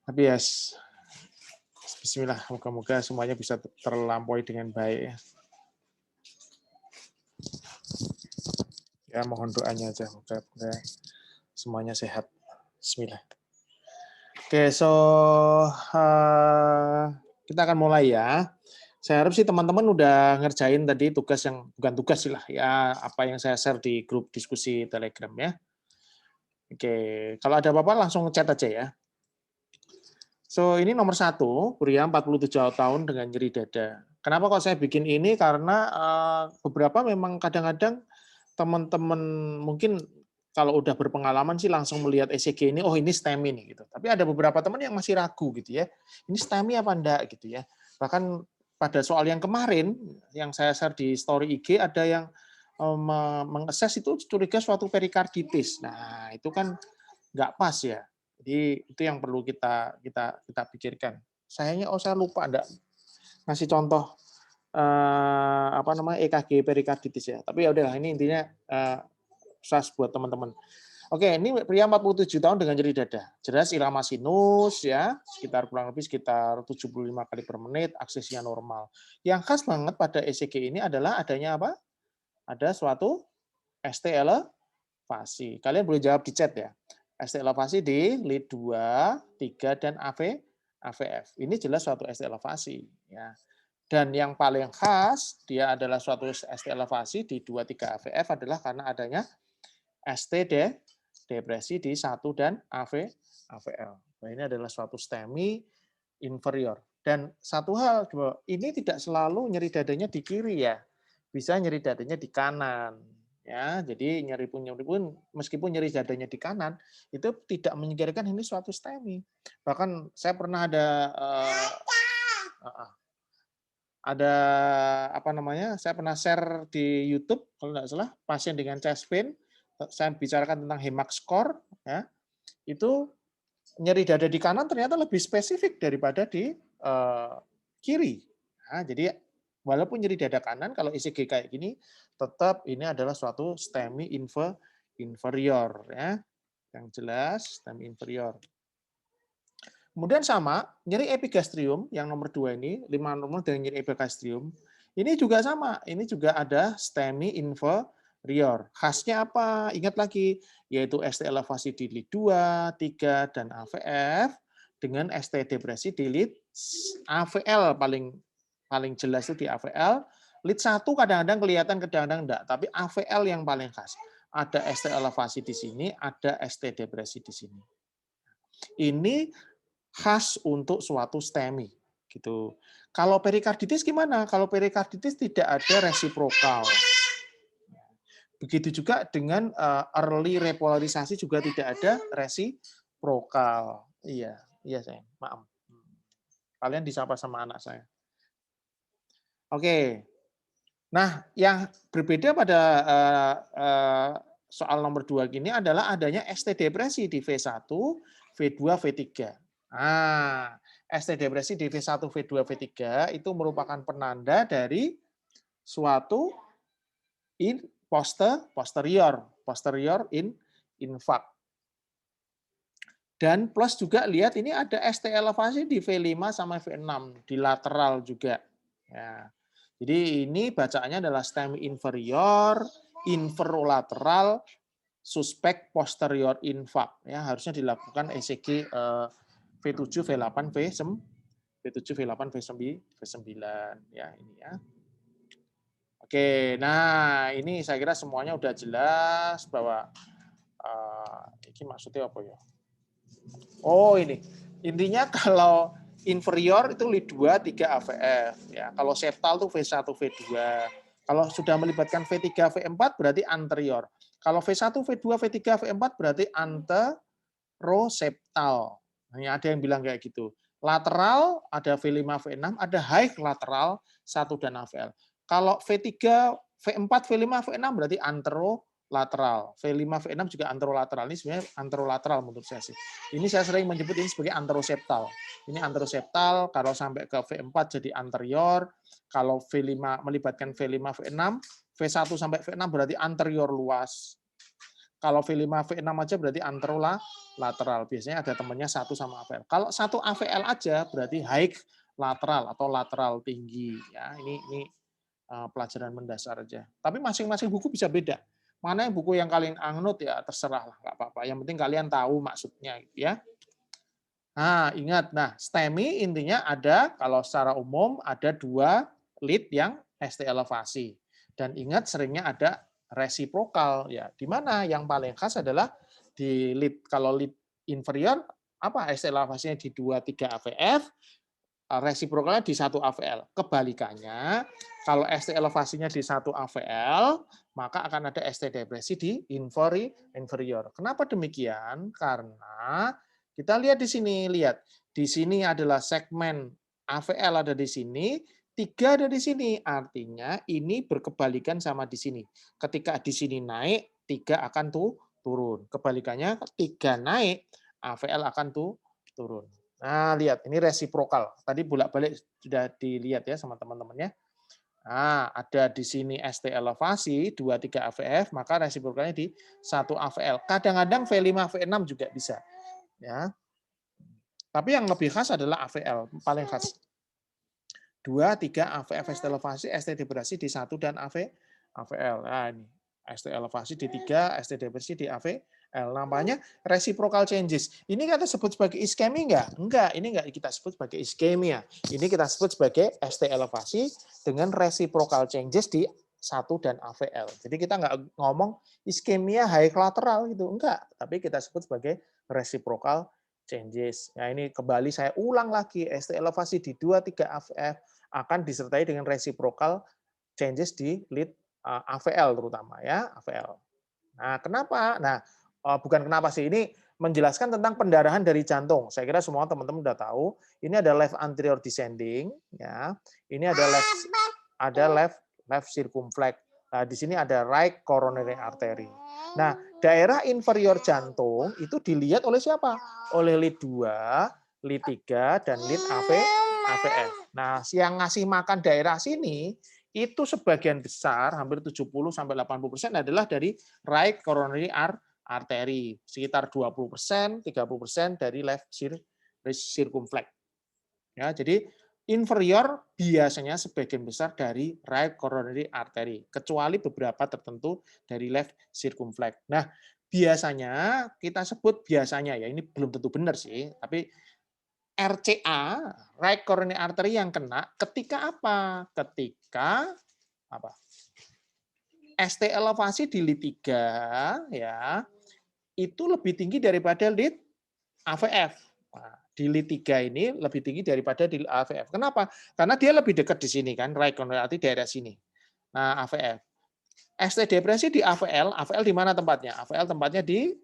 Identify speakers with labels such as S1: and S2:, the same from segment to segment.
S1: Tapi ya, bismillah, moga-moga semuanya bisa terlampaui dengan baik ya. Ya, mohon doanya aja, moga-moga semuanya sehat. Bismillah. Oke, so kita akan mulai ya. Saya harap sih teman-teman udah ngerjain tadi tugas yang bukan tugas sih lah ya, apa yang saya share di grup diskusi Telegram ya. Oke, kalau ada apa-apa langsung chat aja ya. So, ini nomor 1, pria 47 tahun dengan nyeri dada. Kenapa kok saya bikin ini? Karena beberapa memang kadang-kadang teman-teman mungkin kalau udah berpengalaman sih langsung melihat ECG ini, oh ini STEMI nih gitu. Tapi ada beberapa teman yang masih ragu gitu ya. Ini STEMI apa enggak gitu ya. Bahkan pada soal yang kemarin yang saya share di story IG ada yang mengakses itu curiga suatu perikarditis. Nah, itu kan nggak pas ya. Jadi itu yang perlu kita pikirkan. Sayangnya saya lupa enggak ngasih contoh apa namanya EKG perikarditis ya. Tapi ya udahlah ini intinya sas buat teman-teman. Oke, ini pria 47 tahun dengan nyeri dada. Jelas irama sinus ya, kurang lebih sekitar 75 kali per menit, aksesnya normal. Yang khas banget pada ECG ini adalah adanya apa? Ada suatu ST elevasi. Kalian boleh jawab di chat ya. ST elevasi di lead 2, 3 dan AVF. Ini jelas suatu ST elevasi ya. Dan yang paling khas dia adalah suatu ST elevasi di 2, 3 AVF adalah karena adanya ST depresi di 1 dan AVL. Nah, ini adalah suatu STEMI inferior. Dan satu hal, ini tidak selalu nyeri dadanya di kiri ya. Bisa nyeri dadanya di kanan. Ya, jadi nyeri pun meskipun nyeri dadanya di kanan itu tidak menyingkirkan ini suatu STEMI. Bahkan saya pernah ada apa namanya? Saya pernah share di YouTube kalau tidak salah pasien dengan chest pain, saya bicarakan tentang HEMAX score ya. Itu nyeri dada di kanan ternyata lebih spesifik daripada di kiri. Nah, jadi walaupun nyeri dada kanan kalau ECG kayak gini tetap ini adalah suatu STEMI inferior ya. Yang jelas STEMI inferior. Kemudian sama, nyeri epigastrium yang nomor 2 ini, 5 nomor dengan nyeri epigastrium, ini juga sama, ini juga ada STEMI inferior. Khasnya apa? Ingat lagi, yaitu ST elevasi di lead 2, 3, dan AVF, dengan ST depresi di lead AVL paling jelas itu di AVL. Lead 1 kadang-kadang kelihatan, kadang-kadang enggak, tapi AVL yang paling khas. Ada ST elevasi di sini, ada ST depresi di sini. Ini khas untuk suatu STEMI gitu. Kalau perikarditis gimana? Kalau perikarditis tidak ada resiprokal. Begitu juga dengan early repolarisasi juga tidak ada resiprokal. Iya, iya sayang. Maaf. Kalian disapa sama anak saya. Oke. Nah, yang berbeda pada soal nomor 2 gini adalah adanya ST depresi di V1, V2, V3. Nah, ST depresi di V1, V2, V3 itu merupakan penanda dari suatu posterior infarct. Dan plus juga lihat ini ada ST elevasi di V5 sama V6 di lateral juga. Ya. Jadi ini bacaannya adalah STEMI inferior, inferolateral, suspek posterior infarct. Ya, harusnya dilakukan ECG V7, V8, V7, V8, V9 ya ini ya. Oke, nah ini saya kira semuanya udah jelas bahwa ini maksudnya apa ya? Oh ini, intinya kalau inferior itu lead 2, 3 AVF. Ya. Kalau septal itu V1, V2. Kalau sudah melibatkan V3, V4 berarti anterior. Kalau V1, V2, V3, V4 berarti anteroseptal. Ini ada yang bilang kayak gitu. Lateral ada V5, V6, ada high lateral 1 dan AVL. Kalau V3, V4, V5, V6 berarti anterolateral. V5, V6 juga anterolateral. Ini sebenarnya anterolateral menurut saya sih. Ini saya sering menyebut ini sebagai anteroseptal. Ini anteroseptal, kalau sampai ke V4 jadi anterior, kalau V5 melibatkan V5, V6, V1 sampai V6 berarti anterior luas. Kalau V5, V6 aja berarti anterolateral. Biasanya ada temannya satu sama AVL. Kalau satu AVL aja berarti high lateral atau lateral tinggi. Ya, ini pelajaran mendasar aja. Tapi masing-masing buku bisa beda. Mana yang buku yang kalian angnut ya terserah lah, nggak apa-apa. Yang penting kalian tahu maksudnya, gitu ya. Nah, ingat, STEMI intinya ada, kalau secara umum ada 2 lead yang ST elevasi. Dan ingat seringnya ada resiprokal, ya. Di mana yang paling khas adalah di lead, kalau lead inferior, apa ST elevasinya di 2, 3 AVF, resiprokalnya di 1 AVL. Kebalikannya, kalau ST elevasinya di 1 AVL, maka akan ada ST depresi di inferior. Kenapa demikian? Karena kita lihat di sini, di sini adalah segmen AVL ada di sini, 3 ada di sini. Artinya ini berkebalikan sama di sini. Ketika di sini naik, 3 akan turun. Kebalikannya, 3 naik, AVL akan turun. Nah, lihat, ini resiprokal. Tadi bolak-balik sudah dilihat ya sama teman-temannya. Nah, ada di sini ST elevasi 2, 3 AVF, maka resiprokalnya di 1 AVL. Kadang-kadang V5, V6 juga bisa. Ya. Tapi yang lebih khas adalah AVL, paling khas. 2, 3 AVF ST elevasi, ST depresi di 1 dan AVL. Nah, ini ST elevasi di 3, ST depresi di AVL. Namanya reciprocal changes. Ini kita sebut sebagai iskemi enggak? Enggak, ini enggak kita sebut sebagai iskemia. Ini kita sebut sebagai ST elevasi dengan reciprocal changes di 1 dan AVL. Jadi kita enggak ngomong iskemia high lateral gitu, enggak. Tapi kita sebut sebagai reciprocal changes. Nah, ini kembali saya ulang lagi, ST elevasi di 2, 3 AVF akan disertai dengan reciprocal changes di lead AVL terutama ya, AVL. Nah, kenapa? Nah, bukan kenapa sih, ini menjelaskan tentang pendarahan dari jantung. Saya kira semua teman-teman sudah tahu. Ini ada left anterior descending, ya. Ini ada left circumflex. Nah, di sini ada right coronary artery. Nah, daerah inferior jantung itu dilihat oleh siapa? Oleh lead 2, lead 3, dan lead AVF. Nah, yang ngasih makan daerah sini itu sebagian besar, hampir 70-80% adalah dari right coronary artery, sekitar 20%, 30% dari left circumflex. Ya, jadi inferior biasanya sebagian besar dari right coronary artery, kecuali beberapa tertentu dari left circumflex. Nah, biasanya kita sebut biasanya ya, ini belum tentu benar sih, tapi RCA, right coronary artery yang kena ketika apa? Ketika apa? ST elevasi di lead 3 ya, itu lebih tinggi daripada lead AVF. Nah, di lead 3 ini lebih tinggi daripada di AVF. Kenapa? Karena dia lebih dekat di sini kan, right coronary artery daerah sini. Nah, AVF. ST depresi di AVL, AVL di mana tempatnya? AVL tempatnya di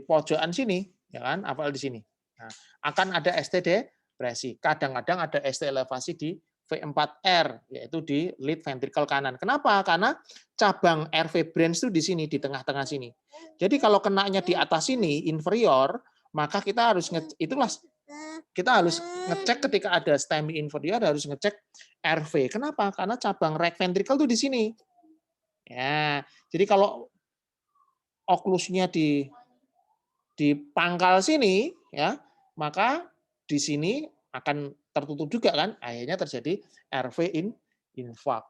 S1: pojokan sini, ya kan? AVL di sini. Nah, akan ada ST depresi. Kadang-kadang ada ST elevasi di V4R, yaitu di lead ventricle kanan. Kenapa? Karena cabang RV branch itu di sini, di tengah-tengah sini. Jadi kalau kenanya di atas sini, inferior, maka kita harus ngecek ketika ada STEMI inferior, harus ngecek RV. Kenapa? Karena cabang right ventricle itu di sini. Ya, jadi kalau oklusnya di pangkal sini, ya, maka di sini akan tertutup juga kan, akhirnya terjadi RV infark.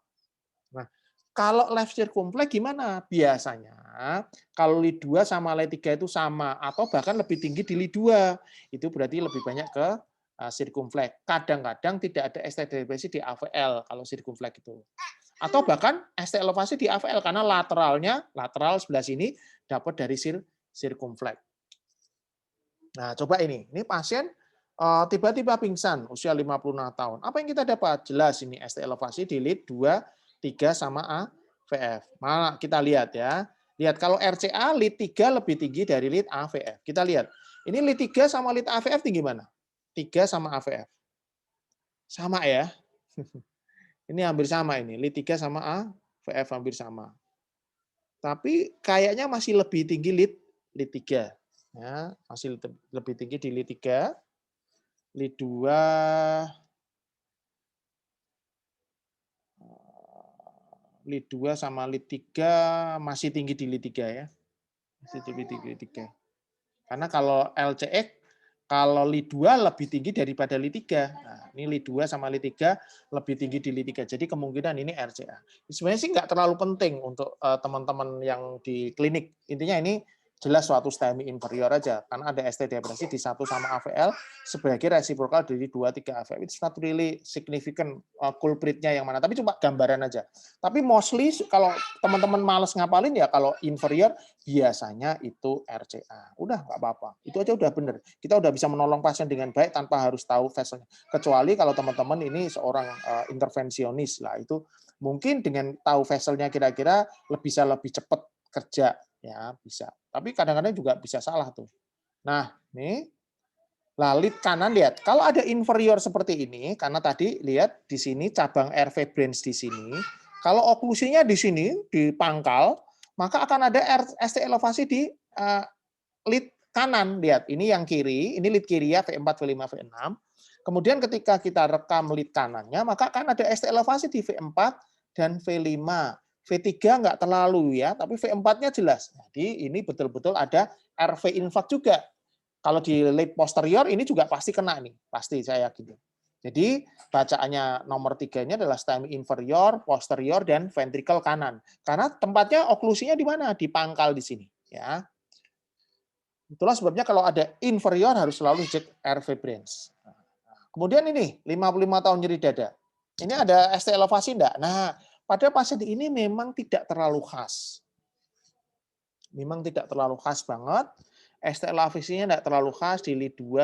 S1: Nah, kalau left circumflex gimana? Biasanya kalau lead 2 sama lead 3 itu sama atau bahkan lebih tinggi di lead 2. Itu berarti lebih banyak ke circumflex. Kadang-kadang tidak ada ST depresi di AVL kalau circumflex itu. Atau bahkan ST elevasi di AVL karena lateral sebelah sini dapat dari circumflex. Nah, coba ini pasien tiba-tiba pingsan usia 56 tahun. Apa yang kita dapat? Jelas ini ST elevasi di lead 2, 3 sama AVF. Mana kita lihat ya. Lihat kalau RCA lead 3 lebih tinggi dari lead AVF. Kita lihat. Ini lead 3 sama lead AVF tinggi mana? 3 sama AVF. Sama ya. Ini hampir sama ini. Lead 3 sama AVF hampir sama. Tapi kayaknya masih lebih tinggi lead 3. Ya, masih lebih tinggi di lead 3. Lead 2 lead 2 sama lead 3 masih tinggi di lead 3 ya. Lead 3. Karena kalau LCE, kalau lead 2 lebih tinggi daripada lead 3. Nah, ini lead 2 sama lead 3 lebih tinggi di lead 3. Jadi kemungkinan ini RCA. Sebenarnya sih nggak terlalu penting untuk teman-teman yang di klinik. Intinya ini jelas suatu STEMI inferior aja. Karena ada ST depresi di 1 sama AVL sebagai resiprokal dari 2, 3 AVL. It's not really significant culprit-nya yang mana. Tapi cuma gambaran aja. Tapi mostly kalau teman-teman males ngapalin ya kalau inferior biasanya itu RCA. Udah nggak apa-apa. Itu aja udah bener. Kita udah bisa menolong pasien dengan baik tanpa harus tahu vesselnya. Kecuali kalau teman-teman ini seorang intervensionis lah, itu mungkin dengan tahu vesselnya kira-kira bisa lebih cepat kerja ya, bisa. Tapi kadang-kadang juga bisa salah tuh. Nah, nih lead kanan lihat. Kalau ada inferior seperti ini, karena tadi lihat di sini cabang RV branch di sini, kalau oklusinya di sini di pangkal, maka akan ada ST elevasi di lead kanan. Lihat, ini yang kiri, ini lead kiri ya, V4, V5, V6. Kemudian ketika kita rekam lead kanannya, maka akan ada ST elevasi di V4 dan V5. V3 nggak terlalu ya, tapi V4-nya jelas. Jadi ini betul-betul ada RV infak juga. Kalau di lead posterior ini juga pasti kena nih, pasti saya yakin. Jadi bacaannya nomor 3 ini adalah STEMI inferior, posterior, dan ventricle kanan. Karena tempatnya oklusinya di mana? Di pangkal di sini. Ya. Itulah sebabnya kalau ada inferior harus selalu cek RV branch. Kemudian ini 55 tahun nyeri dada. Ini ada ST elevasi enggak? Nah, pada pasien ini memang tidak terlalu khas. Memang tidak terlalu khas banget. ST elevasinya enggak terlalu khas, di lead 2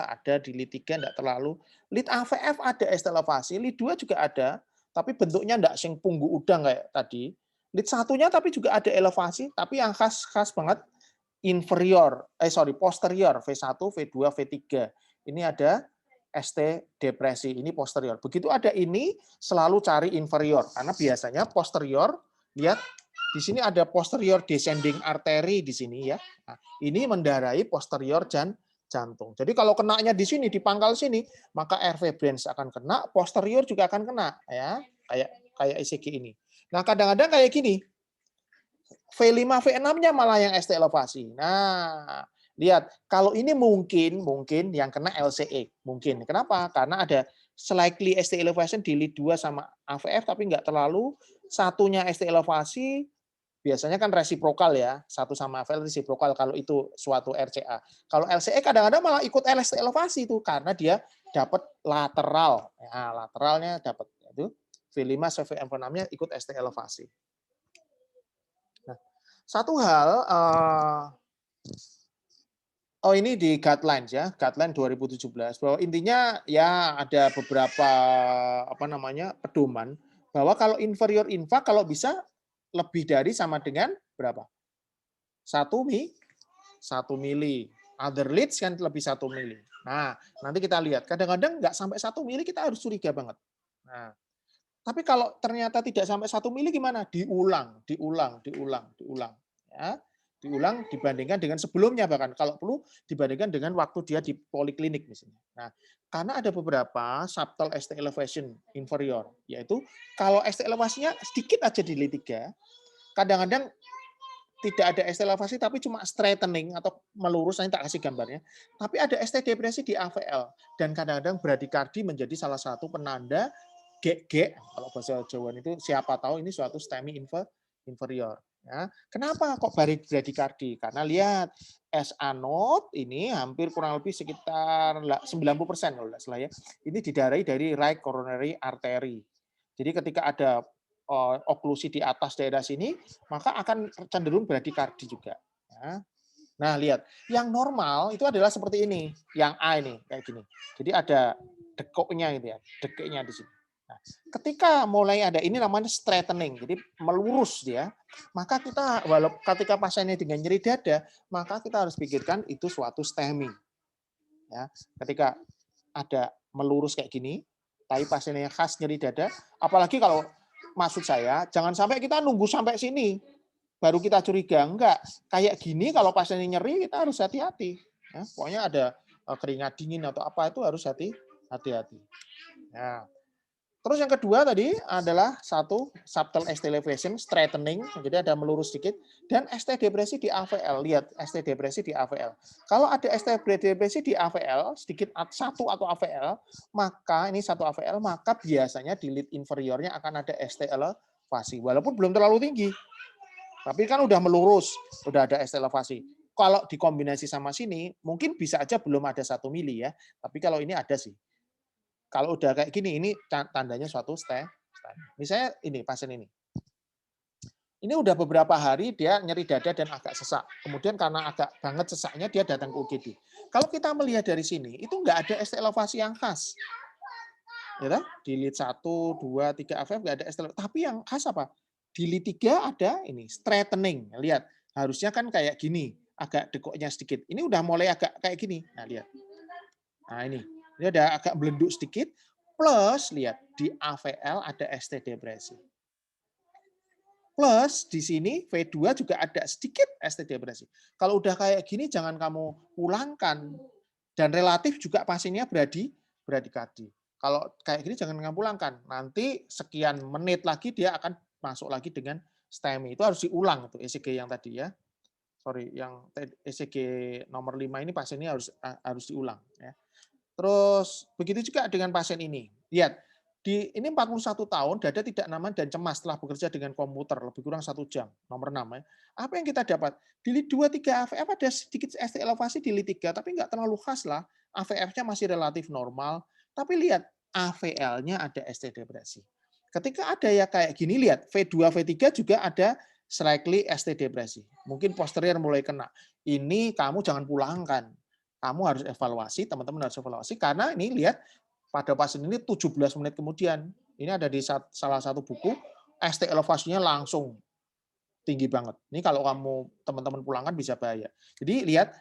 S1: ada, di lead 3 enggak terlalu. Lead AVF ada ST elevasi, lead 2 juga ada, tapi bentuknya enggak sing punggu udang kayak tadi. Lead 1-nya tapi juga ada elevasi, tapi yang khas banget posterior V1, V2, V3. Ini ada ST depresi, ini posterior. Begitu ada ini selalu cari inferior karena biasanya posterior, lihat di sini ada posterior descending artery di sini ya. Nah, ini mendarai posterior jantung. Jadi kalau kenanya di sini di pangkal sini, maka RV branch akan kena, posterior juga akan kena ya, kayak ECG ini. Nah, kadang-kadang kayak gini. V5, V6-nya malah yang ST elevasi. Nah, lihat, kalau ini mungkin yang kena LCE. Mungkin. Kenapa? Karena ada slightly ST elevation di lead 2 sama AVF, tapi nggak terlalu. Satunya ST elevasi, biasanya kan resiprokal ya. Satu sama AVL resiprokal kalau itu suatu RCA. Kalau LCE kadang-kadang malah ikut ST elevasi itu karena dia dapat lateral. Ya, lateralnya dapat. Itu V5 sampai V6-nya ikut ST elevasi. Satu hal, ini di guidelines ya, guideline 2017 bahwa intinya ya ada beberapa pedoman bahwa kalau inferior infak kalau bisa lebih dari sama dengan berapa? 1 mili. Other leads kan lebih 1 mili. Nah, nanti kita lihat. Kadang-kadang nggak sampai 1 mili kita harus curiga banget. Nah, tapi kalau ternyata tidak sampai 1 mili gimana? Diulang. Ya, diulang dibandingkan dengan sebelumnya bahkan kalau perlu dibandingkan dengan waktu dia di poliklinik misalnya. Nah, karena ada beberapa subtle ST elevation inferior, yaitu kalau ST elevasinya sedikit aja di lead 3, kadang-kadang tidak ada ST elevasi tapi cuma straightening atau melurus, nanti tak kasih gambarnya. Tapi ada ST depresi di AVL dan kadang-kadang bradikardi menjadi salah satu penanda GG, kalau bahasa Jawa itu siapa tahu ini suatu STEMI inferior. Ya. Kenapa kok bradikardi? Karena lihat SA node ini hampir kurang lebih sekitar 90% kalau tidak salah ya. Ini didarai dari right coronary artery. Jadi ketika ada oklusi di atas daerah sini, maka akan cenderung bradikardi juga. Ya. Nah, lihat. Yang normal itu adalah seperti ini. Yang A ini, kayak gini. Jadi ada dekoknya gitu ya. Dekeknya di sini. Nah, ketika mulai ada ini namanya straightening, jadi melurus dia, maka kita ketika pasiennya dengan nyeri dada, maka kita harus pikirkan itu suatu STEMI. Ya, ketika ada melurus kayak gini, tapi pasiennya khas nyeri dada, apalagi kalau maksud saya jangan sampai kita nunggu sampai sini baru kita curiga, enggak. Kayak gini kalau pasiennya nyeri kita harus hati-hati. Ya, pokoknya ada keringat dingin atau apa itu harus hati-hati. Ya. Terus yang kedua tadi adalah satu subtle ST elevation, straightening, jadi ada melurus sedikit, dan ST depresi di AVL. Lihat ST depresi di AVL. Kalau ada ST depresi di AVL, sedikit satu atau AVL, maka ini satu AVL, maka biasanya di lead inferiornya akan ada ST elevasi, walaupun belum terlalu tinggi. Tapi kan udah melurus, udah ada ST elevasi. Kalau dikombinasi sama sini, mungkin bisa aja belum ada 1 mili ya, tapi kalau ini ada sih. Kalau udah kayak gini, ini tandanya suatu ST. Misalnya ini pasien ini. Ini udah beberapa hari dia nyeri dada dan agak sesak. Kemudian karena agak banget sesaknya dia datang ke UGD. Kalau kita melihat dari sini, itu nggak ada ST elevasi yang khas. Ya, di lead 1, 2, 3 AVF nggak ada ST elevasi. Tapi yang khas apa? Di lead 3 ada ini, straightening. Lihat, harusnya kan kayak gini, agak dekoknya sedikit. Ini udah mulai agak kayak gini. Nah, lihat. Nah, ini ada agak belenduk sedikit, plus lihat di AVL ada ST depresi. Plus di sini V2 juga ada sedikit ST depresi. Kalau udah kayak gini jangan kamu pulangkan. Dan relatif juga pasiennya bradikadi. Kalau kayak gini jangan kamu pulangkan. Nanti sekian menit lagi dia akan masuk lagi dengan STEMI. Itu harus diulang tuh ECG yang tadi ya. Sorry, yang ECG nomor 5 ini pasiennya harus diulang ya. Terus begitu juga dengan pasien ini. Lihat, ini 41 tahun, dada tidak nyaman dan cemas setelah bekerja dengan komputer lebih kurang 1 jam. Nomor 6 ya. Apa yang kita dapat? Di lead 2, 3 AVF ada sedikit ST elevasi di lead 3, tapi nggak terlalu khas lah. AVF-nya masih relatif normal. Tapi lihat, AVL-nya ada ST depresi. Ketika ada ya kayak gini, lihat, V2, V3 juga ada slightly ST depresi. Mungkin posterior mulai kena. Ini kamu jangan pulangkan. Kamu harus evaluasi, teman-teman harus evaluasi, karena ini lihat, pada pasien ini 17 menit kemudian, ini ada di salah satu buku, ST elevasinya langsung tinggi banget. Ini kalau kamu teman-teman pulangkan bisa bahaya. Jadi lihat,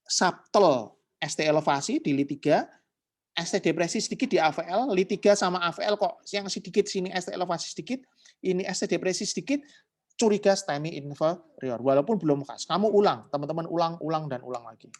S1: subtle ST elevasi di lead 3, ST depresi sedikit di AVL, lead 3 sama AVL kok yang sedikit sini ST elevasi sedikit, ini ST depresi sedikit, curiga STEMI inferior, walaupun belum khas. Kamu ulang, teman-teman ulang dan ulang lagi.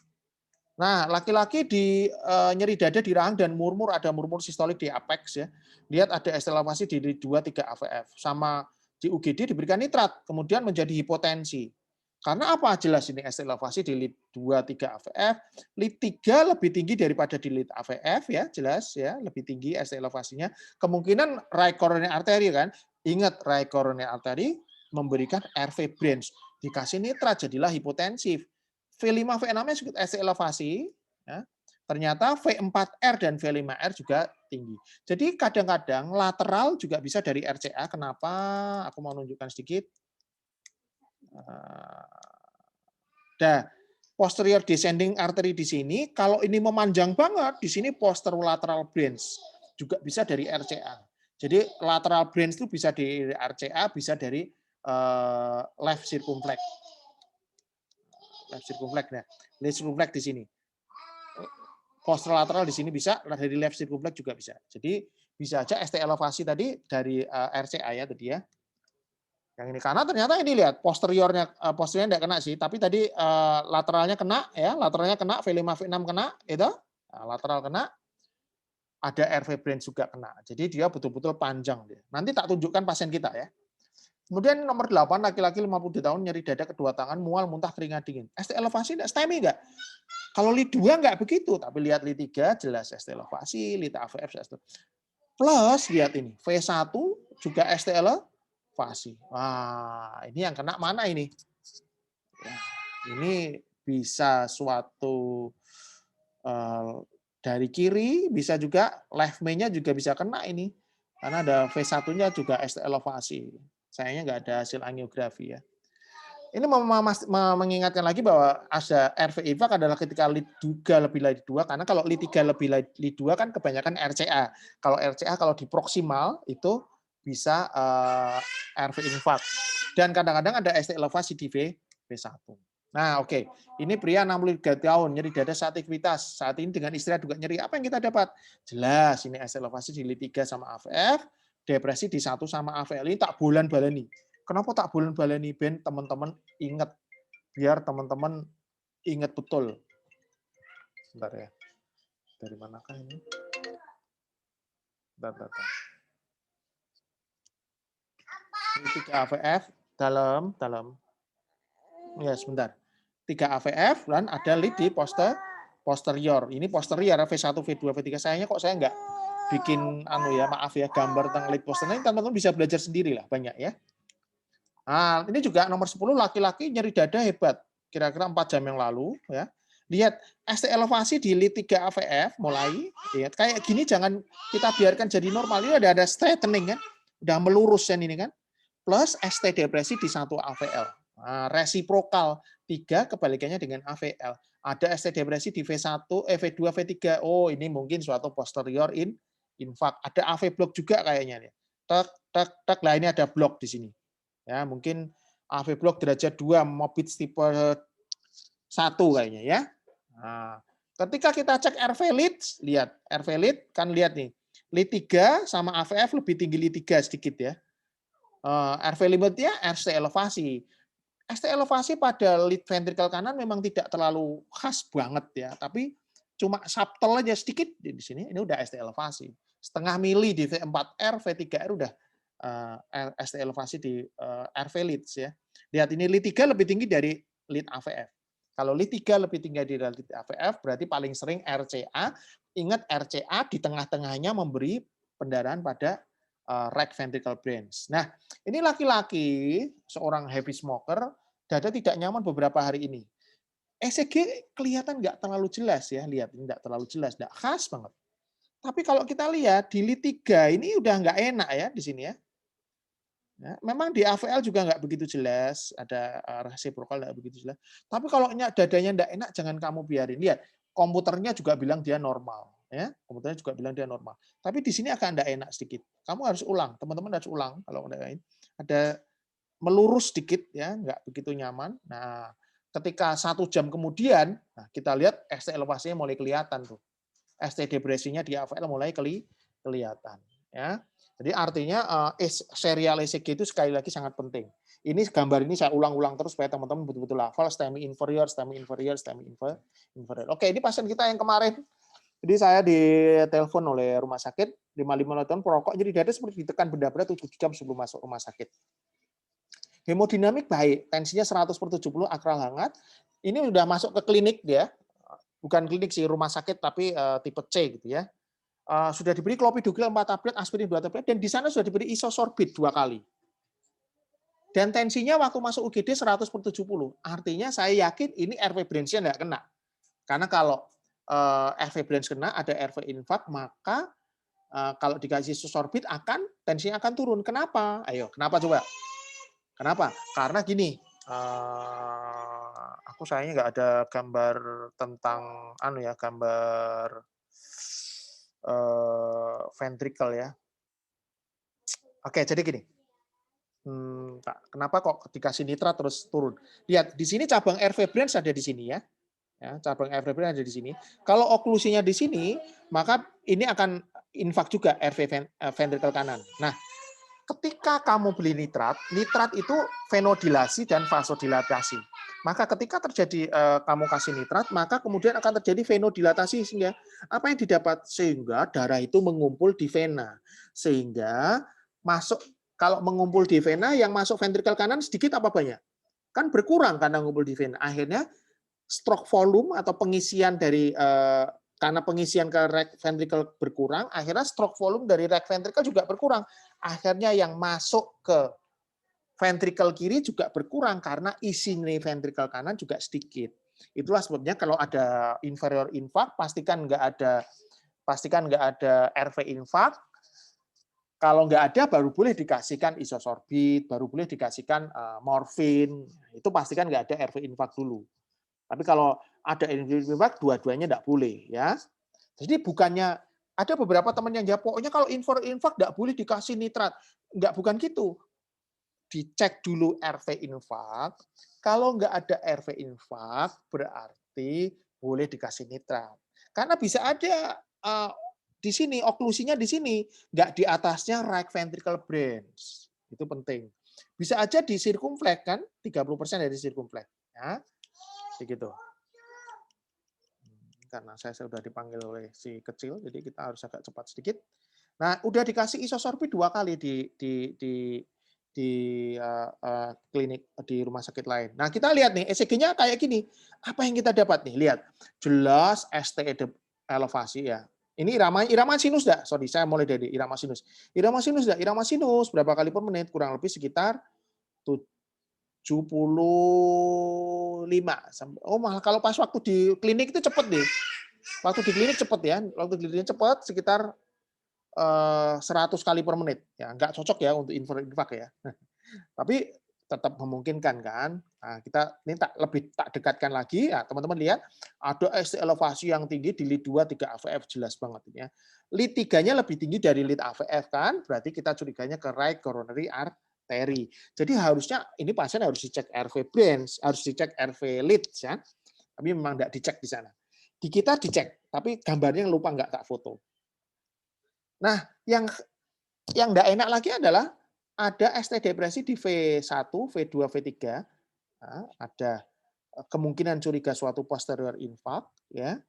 S1: Nah, laki-laki di nyeri dada di rahang dan murmur, ada murmur sistolik di apex ya. Lihat ada ST elevasi di 2, 3 AVF. Sama di UGD diberikan nitrat, kemudian menjadi hipotensi. Karena apa? Jelas ini ST elevasi di lead 2, 3 AVF. Lead 3 lebih tinggi daripada di lead AVF ya, jelas ya, lebih tinggi ST elevasinya. Kemungkinan right coronary artery kan. Ingat, right coronary artery memberikan RV branch. Dikasih nitrat jadilah hipotensif. V5, V6-nya ST elevasi, ya, ternyata V4R dan V5R juga tinggi. Jadi kadang-kadang lateral juga bisa dari RCA. Kenapa? Aku mau nunjukkan sedikit. Nah, posterior descending artery di sini, kalau ini memanjang banget, di sini posterolateral branch. Juga bisa dari RCA. Jadi lateral branch itu bisa dari RCA, bisa dari left circumflex. Left circumflex. Nah, left circumflex di sini. Posterolateral di sini bisa, dari left circumflex juga bisa. Jadi bisa aja ST elevasi tadi dari RCA ya tadi ya. Yang ini karena ternyata ini lihat posteriornya tidak kena sih, tapi tadi lateralnya kena ya, lateralnya kena, V5 V6 kena itu. Nah, lateral kena, ada RV branch juga kena. Jadi dia betul-betul panjang dia. Nanti tak tunjukkan pasien kita ya. Kemudian nomor 8, laki-laki 52 tahun, nyeri dada kedua tangan, mual, muntah, keringat dingin. ST elevasi enggak, STEMI enggak? Kalau lead 2 enggak begitu, tapi lihat lead 3 jelas ST elevasi, lead AVF ST. Plus lihat ini, V1 juga ST elevasi. Wah, ini yang kena mana ini? Ya, ini bisa suatu dari kiri, bisa juga left main-nya juga bisa kena ini. Karena ada V1-nya juga ST elevasi. Sayangnya nggak ada hasil angiografi ya. Ini mengingatkan lagi bahwa ada RV evac adalah ketika lead 3 lebih lead 2, karena kalau lead 3 lebih lead 2 kan kebanyakan RCA. Kalau RCA kalau di proksimal itu bisa RV evac. Dan kadang-kadang ada ST elevasi di V1. Nah, oke. Ini pria 63 tahun, nyeri dada saat aktivitas. Saat ini dengan istirahat juga nyeri. Apa yang kita dapat? Jelas, ini ST elevasi di lead 3 sama AVF, depresi di 1 sama AVL. Ini tak bulan-balani. Kenapa tak bulan-balani, Ben? Teman-teman ingat. Biar teman-teman ingat betul. Bentar ya. Dari manakah ini? Bentar. 3 AVF dalam ya sebentar. 3 AVF dan ada lead di posterior. Ini posterior V1, V2, V3. Sayangnya kok saya nggak bikin maaf ya, gambar tentang lead posterior. Ini teman-teman bisa belajar sendiri lah, banyak ya. Nah, ini juga nomor 10 laki-laki nyeri dada hebat. Kira-kira 4 jam yang lalu ya. Lihat ST elevasi di lead 3 AVF mulai ya. Kayak gini jangan kita biarkan jadi normal. Ini ada straightening kan. Udah melurus kan ini kan. Plus ST depresi di 1 AVL. Nah, resiprokal 3 kebalikannya dengan AVL. Ada ST depresi di V1, V2, V3. Oh, ini mungkin suatu posterior infarct. Ada AV block juga kayaknya nih. Tek tek tek. Lah ini ada blok di sini. Ya, mungkin AV block derajat 2 Mobitz tipe 1 kayaknya ya. Nah, ketika kita cek RV lead, lihat RV lead kan lihat nih. Lead 3 sama AVF lebih tinggi lead 3 sedikit ya. RV limitnya RC elevasi. ST elevasi pada lead ventricle kanan memang tidak terlalu khas banget ya, tapi cuma subtle aja sedikit di sini. Ini udah ST elevasi. Setengah mili di V4R, V3R udah ST elevasi di RV leads ya. Lihat ini lead 3 lebih tinggi dari lead AVF. Kalau lead 3 lebih tinggi dari lead AVF berarti paling sering RCA. Ingat RCA di tengah-tengahnya memberi pendarahan pada right ventricle branch. Nah, ini laki-laki, seorang heavy smoker, dada tidak nyaman beberapa hari ini. ECG kelihatan nggak terlalu jelas ya, lihat ini nggak terlalu jelas, nggak khas banget. Tapi kalau kita lihat di lead 3 ini udah nggak enak ya di sini ya. Ya, memang di AVL juga nggak begitu jelas, ada resiprokal nggak begitu jelas. Tapi kalau dadanya nggak enak, jangan kamu biarin. Lihat, komputernya juga bilang dia normal. Ya, komputernya juga bilang dia normal. Tapi di sini agak nggak enak sedikit. Kamu harus ulang, teman-teman harus ulang. Kalau ada melurus sedikit, ya, nggak begitu nyaman. Nah, ketika 1 jam kemudian, nah kita lihat ST elevasinya mulai kelihatan tuh. ST depresinya di AVL mulai kelihatan. Ya. Jadi artinya serial ECG itu sekali lagi sangat penting. Ini gambar ini saya ulang-ulang terus supaya teman-teman betul-betul hafal STEMI inferior, STEMI inferior, STEMI inferior. Oke, ini pasien kita yang kemarin. Jadi saya ditelepon oleh rumah sakit, 55 tahun perokok, jadi dada seperti ditekan benda berat 7 jam sebelum masuk rumah sakit. Hemodinamik baik, tensinya 100/70 akral hangat. Ini udah masuk ke klinik dia, bukan klinik sih, rumah sakit tapi tipe C gitu ya. Sudah diberi clopidogrel 4 tablet, aspirin 2 tablet, dan di sana sudah diberi isosorbit 2 kali. Dan tensinya waktu masuk UGD 100/70. Artinya saya yakin ini RV branch-nya nggak kena. Karena kalau RV branch kena, ada RV infarct, maka kalau dikasih isosorbit tensinya akan turun. Kenapa? Ayo, kenapa coba? Kenapa? Karena gini, aku sayangnya nggak ada gambar tentang gambar ventricle ya. Oke, jadi gini. Kenapa kok dikasih nitrat terus turun? Lihat di sini cabang RV branch ada di sini ya. Ya, cabang RV branch ada di sini. Kalau oklusinya di sini, maka ini akan infark juga RV ventricle kanan. Nah, ketika kamu beli nitrat, nitrat itu venodilasi dan vasodilatasi. Maka ketika terjadi kamu kasih nitrat, maka kemudian akan terjadi venodilatasi sehingga apa yang didapat? Sehingga darah itu mengumpul di vena. Sehingga masuk kalau mengumpul di vena yang masuk ventricle kanan sedikit apa banyak? Kan berkurang karena mengumpul di vena. Akhirnya stroke volume atau pengisian dari karena pengisian ke right ventricle berkurang, akhirnya stroke volume dari right ventricle juga berkurang. Akhirnya yang masuk ke ventricle kiri juga berkurang karena isi ventricle kanan juga sedikit. Itulah sebabnya kalau ada inferior infarct pastikan nggak ada RV infarct. Kalau nggak ada, baru boleh dikasihkan isosorbit, baru boleh dikasihkan morfin. Itu pastikan nggak ada RV infarct dulu. Tapi kalau ada infark, dua-duanya nggak boleh ya. Jadi bukannya ada beberapa teman yang jawab, pokoknya kalau infark nggak boleh dikasih nitrat. Bukan gitu. Dicek dulu RV infark. Kalau nggak ada RV infark, berarti boleh dikasih nitrat. Karena bisa ada di sini, oklusinya di sini, nggak di atasnya right ventricle branch. Itu penting. Bisa aja di circumflex kan, 30% dari circumflex. Ya. Begitu. Karena saya sudah dipanggil oleh si kecil, jadi kita harus agak cepat sedikit. Nah, udah dikasih isosorbit 2 kali di klinik di rumah sakit lain. Nah, kita lihat nih ECG-nya kayak gini. Apa yang kita dapat nih? Lihat. Jelas ST elevasi ya. Ini irama sinus enggak? Sorry, saya mulai dari irama sinus. Irama sinus enggak? Irama sinus berapa kali per menit? Kurang lebih sekitar 75 oh malah kalau pas waktu di klinik itu cepet deh. Waktu di klinik cepet ya. Waktu di klinik cepet sekitar 100 kali per menit. Ya, nggak cocok ya untuk infak ya. Tapi tetap memungkinkan kan. Nah, kita ini lebih dekatkan lagi. Ya, teman-teman lihat ada ST elevasi yang tinggi di lead 2 3 AVF jelas banget ya. Lead 3-nya lebih tinggi dari lead AVF kan, berarti kita curiganya ke right coronary artery. Jadi harusnya ini pasien harus dicek RV branch, harus dicek RV leads ya. Tapi memang enggak dicek di sana. Di kita dicek, tapi gambarnya lupa enggak tak foto. Nah, yang enggak enak lagi adalah ada ST depresi di V1, V2, V3. Nah, ada kemungkinan curiga suatu posterior infark ya.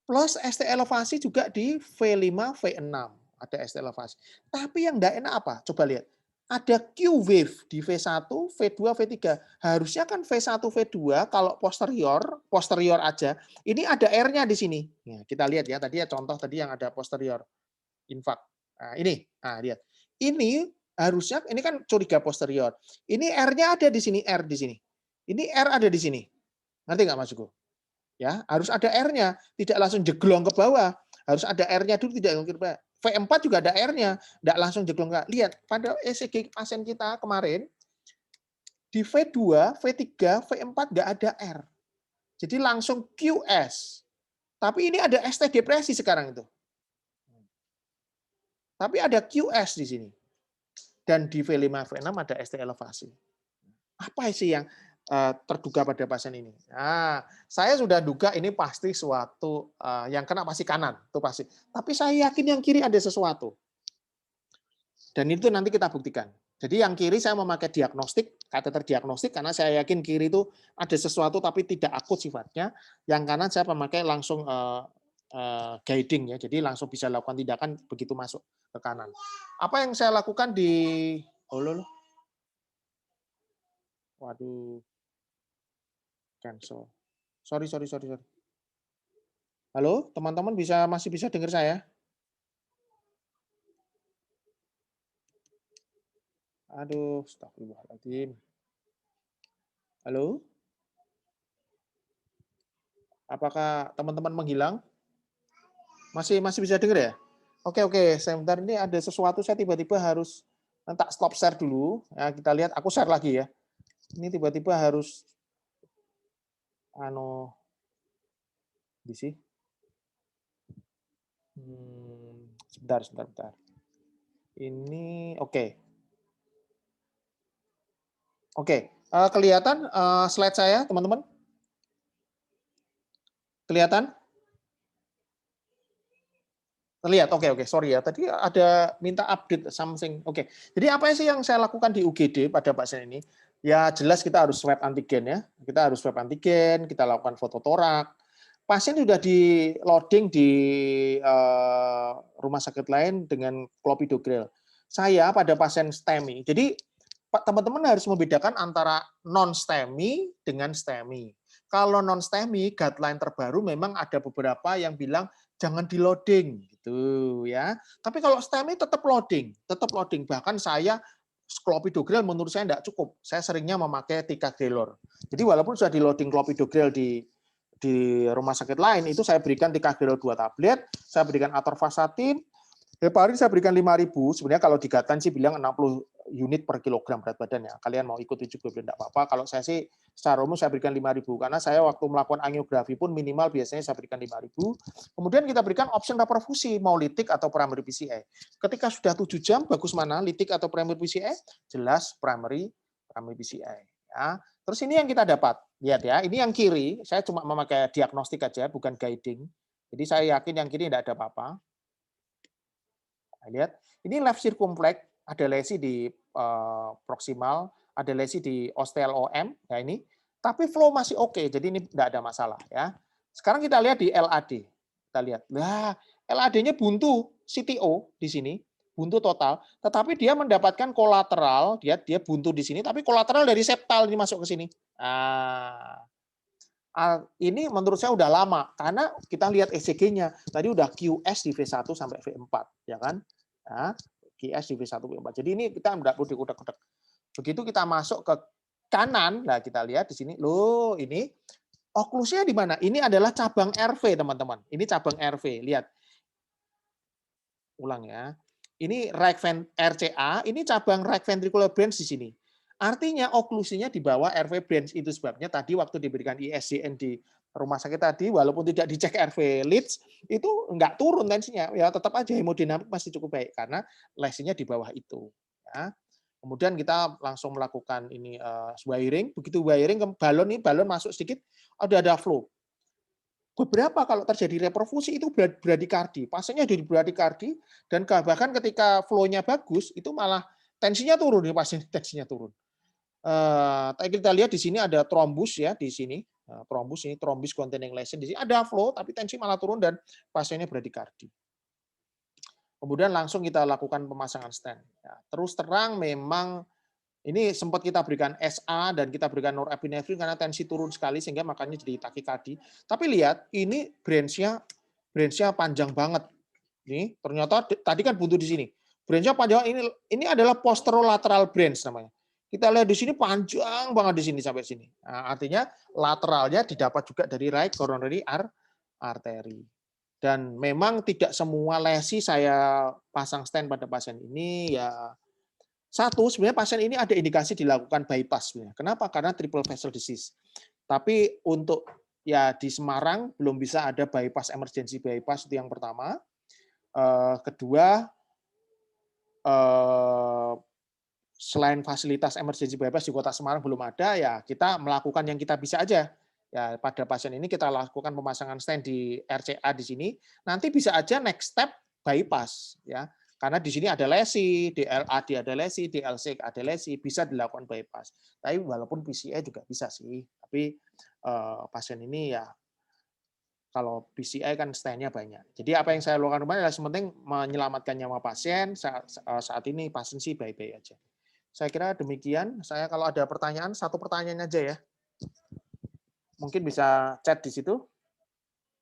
S1: Plus ST elevasi juga di V5, V6 ada ST elevasi. Tapi yang enggak enak apa? Coba lihat. Ada Q wave di V1, V2, V3. Harusnya kan V1, V2 kalau posterior aja. Ini ada R-nya di sini. Nah, kita lihat ya tadi ya contoh tadi yang ada posterior infark. Nah, ini. Nah, lihat. Ini harusnya ini kan curiga posterior. Ini R-nya ada di sini, R di sini. Ini R ada di sini. Ngerti nggak Mas Hugo? Ya, harus ada R-nya, tidak langsung jeglong ke bawah. Harus ada R-nya dulu, tidak langsung ke bawah. V4 juga ada R-nya, tidak langsung jeglong ke. Lihat, pada ECG pasien kita kemarin di V2, V3, V4 nggak ada R. Jadi langsung QS. Tapi ini ada ST depresi sekarang itu. Tapi ada QS di sini. Dan di V5, V6 ada ST elevasi. Apa sih yang terduga pada pasien ini? Nah, saya sudah duga ini pasti suatu yang kena pasti kanan, itu pasti. Tapi saya yakin yang kiri ada sesuatu. Dan itu nanti kita buktikan. Jadi yang kiri saya memakai diagnostik, kateter diagnostik, karena saya yakin kiri itu ada sesuatu tapi tidak akut sifatnya. Yang kanan saya memakai langsung guiding ya, jadi langsung bisa lakukan tindakan begitu masuk ke kanan. Apa yang saya lakukan di waduh, cancel. Sorry. Halo, teman-teman masih bisa dengar saya? Aduh, astagfirullahaladzim. Halo? Apakah teman-teman menghilang? Masih bisa dengar ya? Oke. Sebentar ini ada sesuatu saya tiba-tiba harus tak stop share dulu. Ya, kita lihat, aku share lagi ya. Ini tiba-tiba harus di sini. Sebentar. Ini oke. Kelihatan slide saya, teman-teman? Kelihatan? Terlihat. Oke. Sorry ya. Tadi ada minta update something. Oke. Jadi apa sih yang saya lakukan di UGD pada pasien ini? Ya jelas kita harus swab antigen ya. Kita harus swab antigen, kita lakukan foto torak. Pasien sudah di loading di rumah sakit lain dengan clopidogrel. Saya pada pasien STEMI. Jadi teman-teman harus membedakan antara non-STEMI dengan STEMI. Kalau non-STEMI, guideline terbaru memang ada beberapa yang bilang jangan di loading gitu ya. Tapi kalau STEMI tetap loading. Bahkan saya clopidogrel menurut saya tidak cukup. Saya seringnya memakai ticagrelor. Jadi walaupun sudah di loading clopidogrel di rumah sakit lain, itu saya berikan ticagrelor 2 tablet, saya berikan atorvastatin, heparin saya berikan 5.000. Sebenarnya kalau di guideline sih bilang 60 unit per kilogram berat badannya. Kalian mau ikut 70 tidak apa-apa. Kalau saya sih secara umum saya berikan 5.000 karena saya waktu melakukan angiografi pun minimal biasanya saya berikan 5.000. Kemudian kita berikan option reperfusi mau litik atau primary PCI. Ketika sudah 7 jam bagus mana litik atau primary PCI? Jelas primary PCI ya. Terus ini yang kita dapat. Lihat ya, ini yang kiri saya cuma memakai diagnostik aja bukan guiding. Jadi saya yakin yang kiri tidak ada apa-apa. Lihat, ini left circumflex, ada lesi di proximal, ada lesi di osteal OM, ya ini. Tapi flow masih oke, jadi ini tidak ada masalah ya. Sekarang kita lihat di LAD. Kita lihat, LAD-nya buntu CTO di sini. buntu total, tetapi dia mendapatkan kolateral, dia buntu di sini, tapi kolateral dari septal ini masuk ke sini. Ini menurut saya udah lama, karena kita lihat ECG-nya, tadi udah QS di V1 sampai V4, ya kan? Nah, QS di V1, V4. Jadi ini kita nggak perlu dikutek-kutek. Begitu kita masuk ke kanan, nah kita lihat di sini, loh ini oklusnya di mana? Ini adalah cabang RV, teman-teman. Ini cabang RV, lihat. Ulang ya. Ini RCA, ini cabang right ventricular branch di sini. Artinya oklusinya di bawah RV branch, itu sebabnya tadi waktu diberikan ISJN di rumah sakit tadi, walaupun tidak dicek RV leads, itu enggak turun tensinya, ya tetap aja hemodinamik masih cukup baik karena lesinya di bawah itu. Ya. Kemudian kita langsung melakukan ini wiring, begitu wiring ke balon, ini balon masuk sedikit, ada flow. Beberapa kalau terjadi reperfusi itu bradikardi, pasiennya jadi bradikardi, dan bahkan ketika flow-nya bagus, itu malah tensinya turun, pasien tensinya turun. Kita lihat di sini ada trombus ya di sini, trombus ini thrombus containing lesion di sini ada flow, tapi tensi malah turun dan pasiennya bradikardi. Kemudian langsung kita lakukan pemasangan stent. Ya, terus terang memang ini sempat kita berikan SA dan kita berikan norepinefrin karena tensi turun sekali sehingga makanya jadi takikardi. Tapi lihat ini branch-nya panjang banget. Nih, ternyata tadi kan buntu di sini. Branch-nya panjang, ini adalah posterolateral branch namanya. Kita lihat di sini panjang banget di sini sampai sini. Nah, artinya lateralnya didapat juga dari right coronary artery. Dan memang tidak semua lesi saya pasang stent pada pasien ini ya. Satu, sebenarnya pasien ini ada indikasi dilakukan bypass. Kenapa? Karena triple vessel disease. Tapi untuk ya di Semarang belum bisa ada bypass, emergency bypass, itu yang pertama. Kedua, selain fasilitas emergency bypass di Kota Semarang belum ada, ya kita melakukan yang kita bisa aja. Ya pada pasien ini kita lakukan pemasangan stent di RCA di sini. Nanti bisa aja next step bypass, ya. Karena di sini ada lesi, DLAD ada lesi, DLC ada lesi, bisa dilakukan bypass. Tapi walaupun PCI juga bisa sih. Tapi pasien ini ya kalau PCI kan stentnya banyak. Jadi apa yang saya lakukan kemarin adalah sementing menyelamatkan nyawa pasien. Saat ini pasien sih baik-baik aja. Saya kira demikian. Saya kalau ada pertanyaan, satu pertanyaan aja ya. Mungkin bisa chat di situ.